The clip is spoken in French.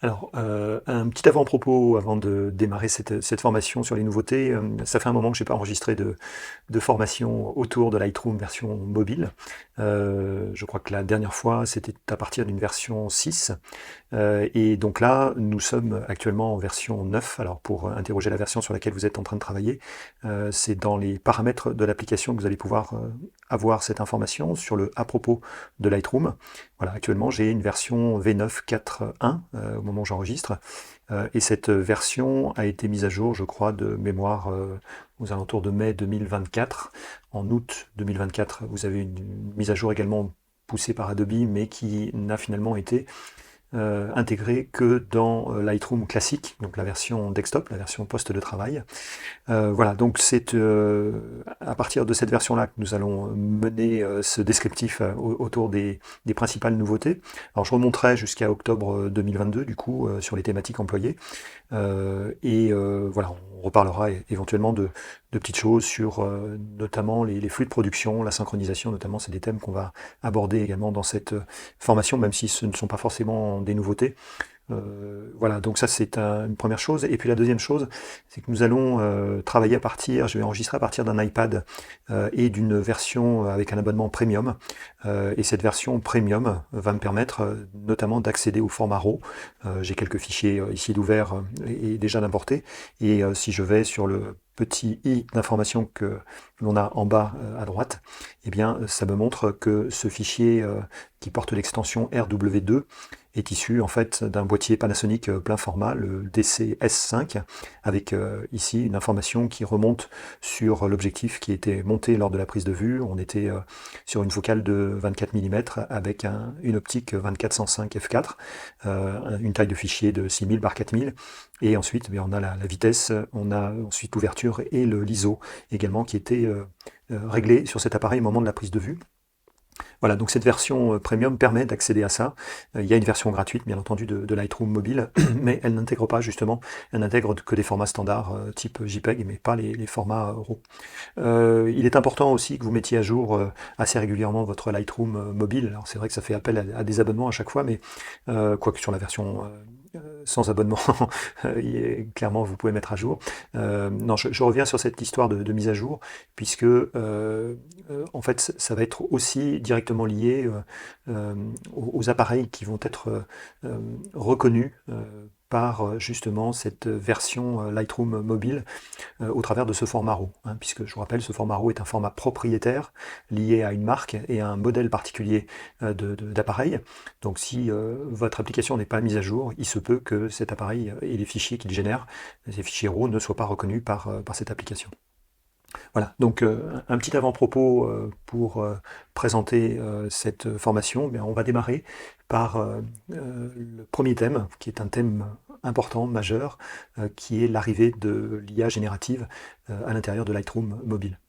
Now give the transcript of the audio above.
Alors, un petit avant-propos avant de démarrer cette formation sur les nouveautés. Ça fait un moment que j'ai pas enregistré de formation autour de Lightroom version mobile. Je crois que la dernière fois, c'était à partir d'une version 6. Et donc là, nous sommes actuellement en version 9. Alors pour interroger la version sur laquelle vous êtes en train de travailler, c'est dans les paramètres de l'application que vous allez pouvoir avoir cette information sur le à propos de Lightroom. Voilà, actuellement j'ai une version V9 4.1 au moment où j'enregistre. Et cette version a été mise à jour, je crois, de mémoire aux alentours de mai 2024. En août 2024, vous avez une mise à jour également poussée par Adobe, mais qui n'a finalement été intégré que dans Lightroom classique, donc la version desktop, la version poste de travail. Voilà, donc c'est à partir de cette version-là que nous allons mener ce descriptif autour des principales nouveautés. Alors je remonterai jusqu'à octobre 2022 du coup sur les thématiques employées. Voilà, on reparlera éventuellement de petites choses sur notamment les flux de production, la synchronisation notamment, c'est des thèmes qu'on va aborder également dans cette formation, même si ce ne sont pas forcément des nouveautés. Voilà, donc ça c'est une première chose. Et puis la deuxième chose, c'est que nous allons travailler à partir, je vais enregistrer à partir d'un iPad et d'une version avec un abonnement premium. Et cette version premium va me permettre notamment d'accéder au format RAW. J'ai quelques fichiers ici d'ouvert et déjà d'importer. Et si je vais sur le petit i d'information que l'on a en bas à droite, eh bien ça me montre que ce fichier qui porte l'extension RW2 est issu en fait d'un boîtier Panasonic plein format, le DC-S5, avec ici une information qui remonte sur l'objectif qui était monté lors de la prise de vue. On était sur une focale de 24 mm avec une optique 24-105 f4, une taille de fichier de 6000 par 4000, et ensuite on a la vitesse, on a ensuite l'ouverture et l'ISO également qui était réglé sur cet appareil au moment de la prise de vue. Voilà, donc cette version premium permet d'accéder à ça. Il y a une version gratuite, bien entendu, de Lightroom mobile, mais elle n'intègre pas justement, elle n'intègre que des formats standards type JPEG, mais pas les formats RAW. Il est important aussi que vous mettiez à jour assez régulièrement votre Lightroom mobile. Alors c'est vrai que ça fait appel à des abonnements à chaque fois, mais quoique sur la version sans abonnement, clairement vous pouvez mettre à jour. Non, je reviens sur cette histoire de mise à jour, puisque en fait ça va être aussi directement lié aux appareils qui vont être reconnus par justement cette version Lightroom mobile au travers de ce format RAW, hein, puisque je vous rappelle, ce format RAW est un format propriétaire lié à une marque et à un modèle particulier d'appareil. Donc si votre application n'est pas mise à jour, il se peut que cet appareil et les fichiers qu'il génère, ces fichiers RAW, ne soient pas reconnus par cette application. Voilà, donc un petit avant-propos pour présenter cette formation. Bien, on va démarrer par le premier thème, qui est un thème important, majeur, qui est l'arrivée de l'IA générative à l'intérieur de Lightroom mobile.